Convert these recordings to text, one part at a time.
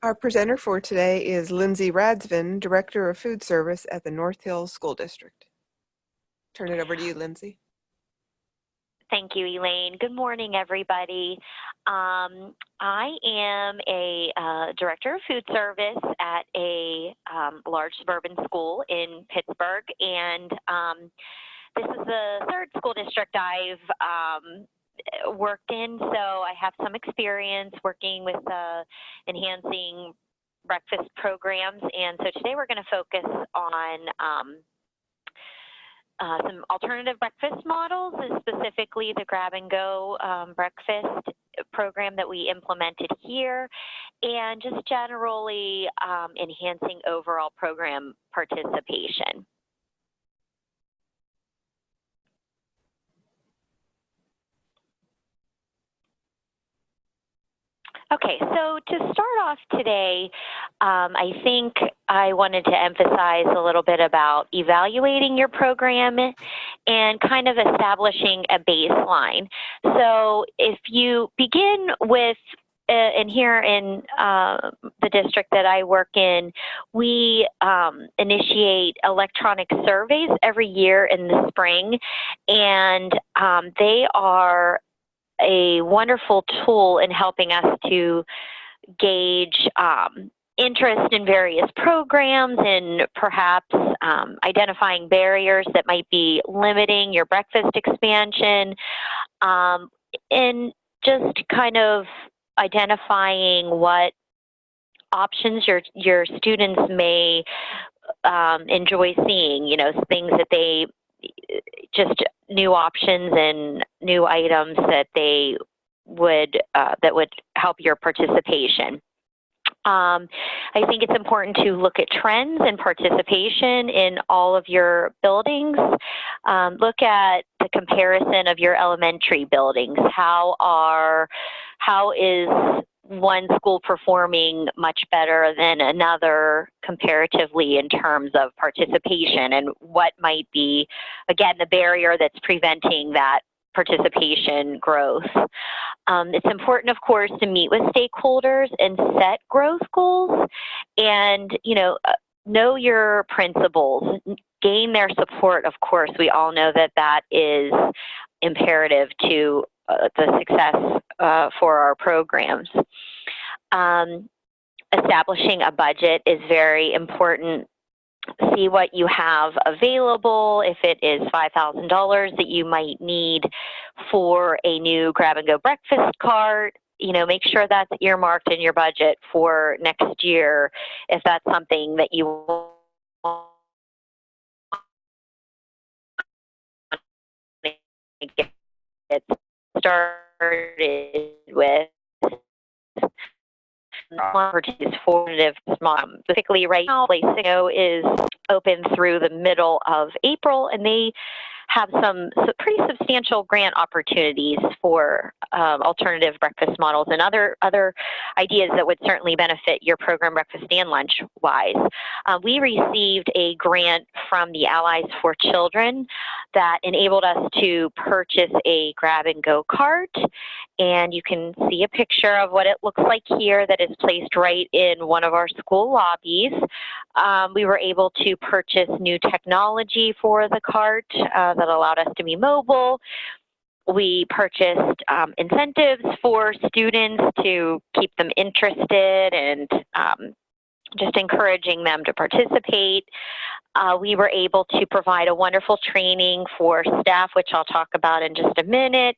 Our presenter for today is Radzvin, Director of Food Service at the North Hills School District. Turn it over to you, Lindsay. Thank you, Elaine. Good morning, everybody. I am a Director of Food Service at a large suburban school in Pittsburgh, and this is the third school district I've worked in, so I have some experience working with enhancing breakfast programs, and so today we're going to focus on some alternative breakfast models, and specifically the grab-and-go breakfast program that we implemented here, and just generally enhancing overall program participation. Okay, so to start off today, I think I wanted to emphasize a little bit about evaluating your program and kind of establishing a baseline. So if you begin with, and here in the district that I work in, we initiate electronic surveys every year in the spring, and they are a wonderful tool in helping us to gauge interest in various programs and perhaps identifying barriers that might be limiting your breakfast expansion, and just kind of identifying what options your students may enjoy seeing, you know, things that they just new options and new items that they would that would help your participation. I think it's important to look at trends and participation in all of your buildings. Look at the comparison of your elementary buildings. How is one school performing much better than another comparatively in terms of participation, and what might be, again, the barrier that's preventing that participation growth. It's important, of course, to meet with stakeholders and set growth goals, and know your principals, gain their support. Of course, we all know that that is imperative to the success for our programs. Establishing a budget is very important. See what you have available. If it is $5,000 that you might need for a new grab-and-go breakfast cart, make sure that's earmarked in your budget for next year if that's something that you want to get started with. Formative, particularly right now, Linsday is open through the middle of April, and they have some pretty substantial grant opportunities for alternative breakfast models and other ideas that would certainly benefit your program, breakfast and lunch wise. We received a grant from the Allies for Children that enabled us to purchase a grab-and-go cart, and you can see a picture of what it looks like here that is placed right in one of our school lobbies. We were able to purchase new technology for the cart that allowed us to be mobile. We purchased incentives for students to keep them interested and just encouraging them to participate. We were able to provide a wonderful training for staff, which I'll talk about in just a minute,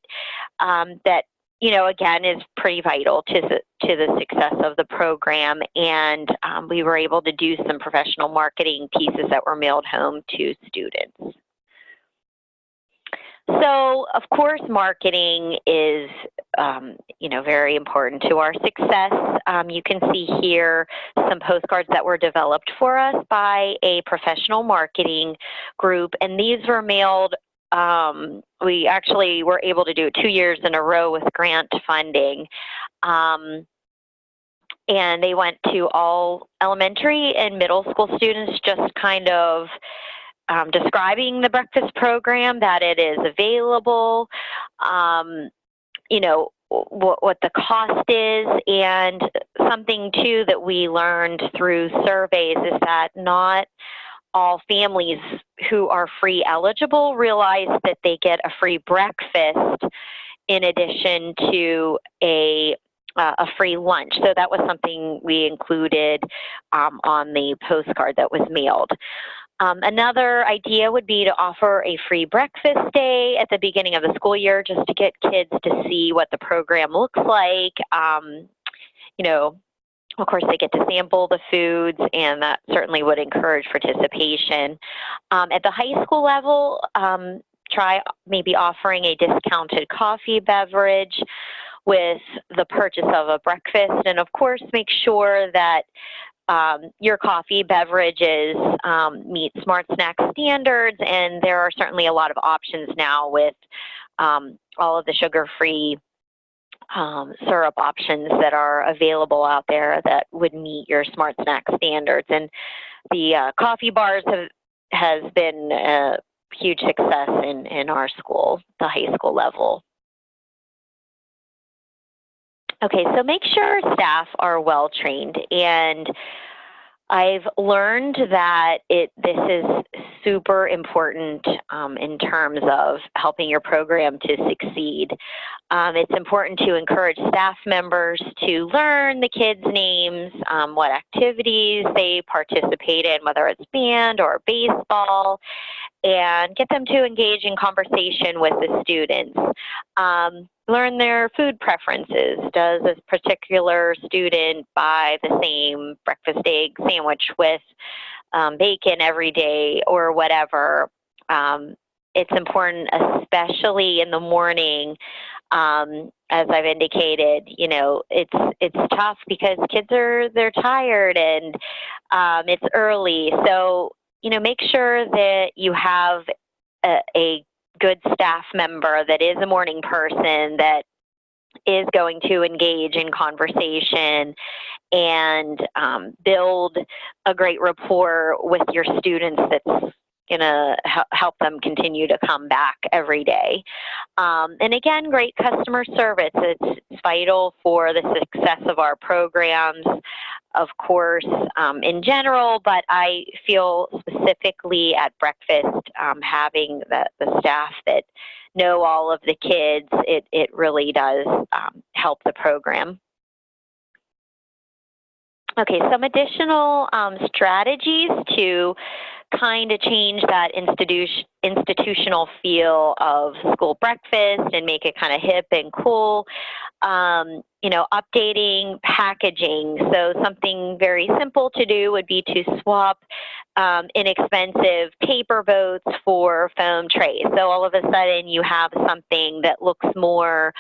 that again, is pretty vital to the success of the program. And we were able to do some professional marketing pieces that were mailed home to students. So, of course, marketing is, very important to our success. You can see here some postcards that were developed for us by a professional marketing group, and these were mailed. We actually were able to do it 2 years in a row with grant funding. And they went to all elementary and middle school students, just kind of describing the breakfast program, that it is available, what the cost is, and something, too, that we learned through surveys is that not all families who are free eligible realize that they get a free breakfast in addition to a free lunch. So that was something we included on the postcard that was mailed. Another idea would be to offer a free breakfast day at the beginning of the school year just to get kids to see what the program looks like. You know, of course, they get to sample the foods, and that certainly would encourage participation. At the high school level, try maybe offering a discounted coffee beverage with the purchase of a breakfast. And of course, make sure that your coffee beverages meet Smart Snack standards, and there are certainly a lot of options now with all of the sugar-free syrup options that are available out there that would meet your Smart Snack standards. And the coffee bars has been a huge success in our school, the high school level. Okay, so make sure staff are well trained, and I've learned that this is super important in terms of helping your program to succeed. It's important to encourage staff members to learn the kids' names, what activities they participate in, whether it's band or baseball, and get them to engage in conversation with the students. Learn their food preferences. Does a particular student buy the same breakfast egg sandwich with bacon every day or whatever? It's important, especially in the morning, as I've indicated. You know, it's tough because they're tired and it's early. So, you know, make sure that you have a good staff member that is a morning person that is going to engage in conversation and build a great rapport with your students that's going to help them continue to come back every day. And again, great customer service. It's vital for the success of our programs, of course, in general, but I feel specifically at breakfast, having the staff that know all of the kids, it really does help the program. Okay, some additional strategies to kind of change that institutional feel of school breakfast and make it kind of hip and cool. You know, updating packaging. So something very simple to do would be to swap inexpensive paper boats for foam trays. So all of a sudden you have something that looks more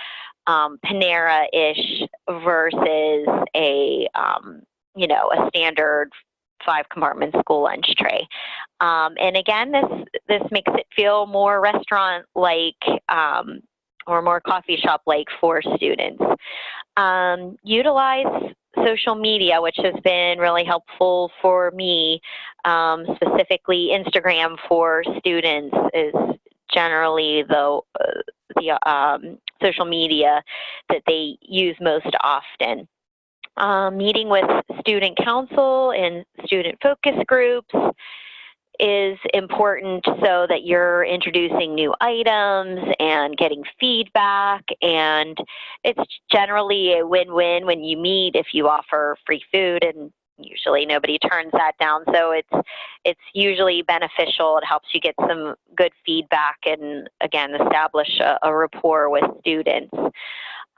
Panera-ish versus a you know, a standard 5-compartment school lunch tray. And again, this makes it feel more restaurant-like or more coffee shop-like for students. Utilize social media, which has been really helpful for me. Specifically, Instagram for students is generally the social media that they use most often. Meeting with student council and student focus groups is important so that you're introducing new items and getting feedback, and it's generally a win-win when you meet if you offer free food, and usually nobody turns that down. So it's usually beneficial. It helps you get some good feedback and, again, establish a rapport with students.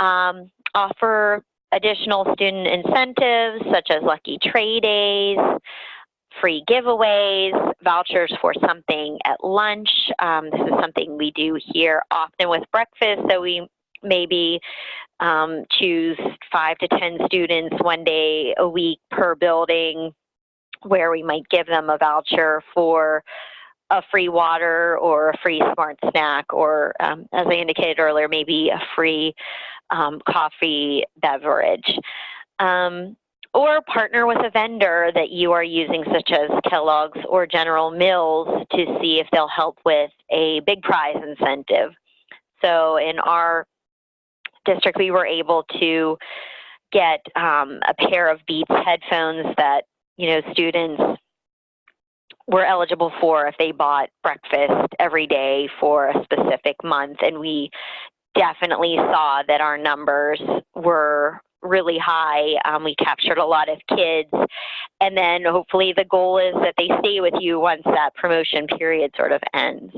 Offer additional student incentives such as lucky tray days, free giveaways, vouchers for something at lunch. This is something we do here often with breakfast, so we maybe choose 5 to 10 students one day a week per building where we might give them a voucher for a free water or a free smart snack, or as I indicated earlier, maybe a free coffee beverage. Or partner with a vendor that you are using, such as Kellogg's or General Mills, to see if they'll help with a big prize incentive. So in our district, we were able to get a pair of Beats headphones that, students were eligible for if they bought breakfast every day for a specific month. And we definitely saw that our numbers were really high. We captured a lot of kids. And then hopefully the goal is that they stay with you once that promotion period sort of ends.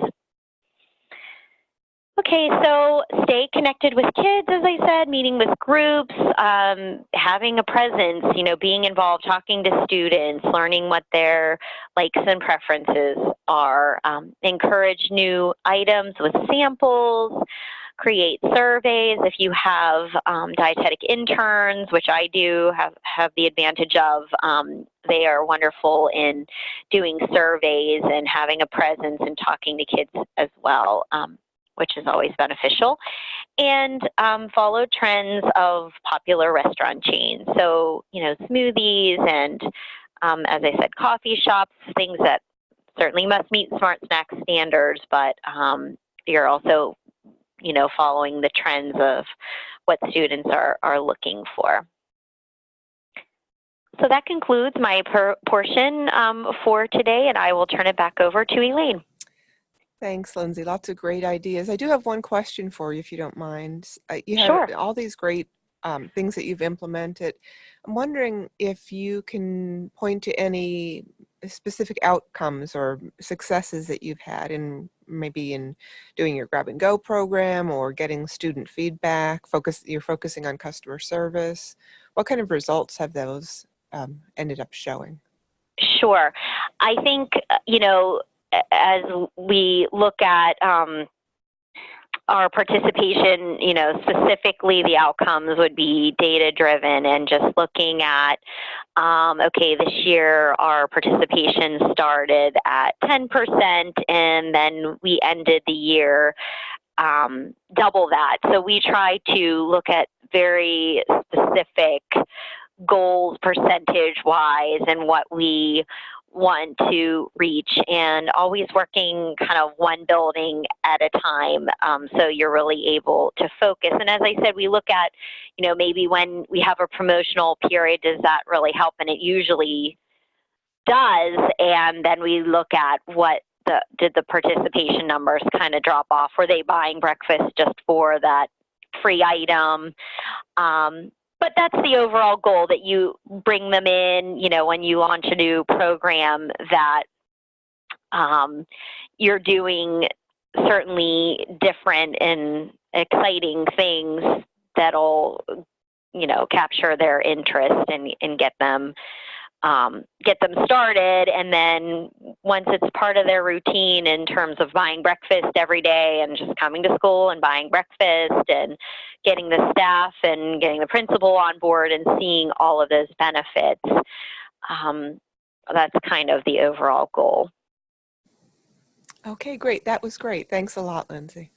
Okay, so stay connected with kids, as I said, meeting with groups, having a presence, being involved, talking to students, learning what their likes and preferences are, encourage new items with samples, create surveys. If you have dietetic interns, which I do have the advantage of, they are wonderful in doing surveys and having a presence and talking to kids as well, which is always beneficial, and follow trends of popular restaurant chains. So, smoothies and, as I said, coffee shops, things that certainly must meet Smart Snack standards, but you're also, following the trends of what students are looking for. So that concludes my portion for today, and I will turn it back over to Elaine. Thanks, Lindsay. Lots of great ideas. I do have one question for you, if you don't mind. You have Sure. all these great things that you've implemented. I'm wondering if you can point to any specific outcomes or successes that you've had in maybe in doing your grab and go program or getting student feedback. You're focusing on customer service. What kind of results have those ended up showing? Sure. I think, as we look at our participation, specifically the outcomes would be data-driven and just looking at, okay, this year our participation started at 10% and then we ended the year double that. So we try to look at very specific goals percentage-wise and what we want to reach, and always working kind of one building at a time, so you're really able to focus. And as I said, we look at, maybe when we have a promotional period, does that really help? And it usually does. And then we look at did the participation numbers kind of drop off? Were they buying breakfast just for that free item? But that's the overall goal, that you bring them in, when you launch a new program, that you're doing certainly different and exciting things that'll, capture their interest and get them started. And then once it's part of their routine in terms of buying breakfast every day and just coming to school and buying breakfast and getting the staff and getting the principal on board and seeing all of those benefits, that's kind of the overall goal. Okay, great. That was great. Thanks a lot, Lindsay.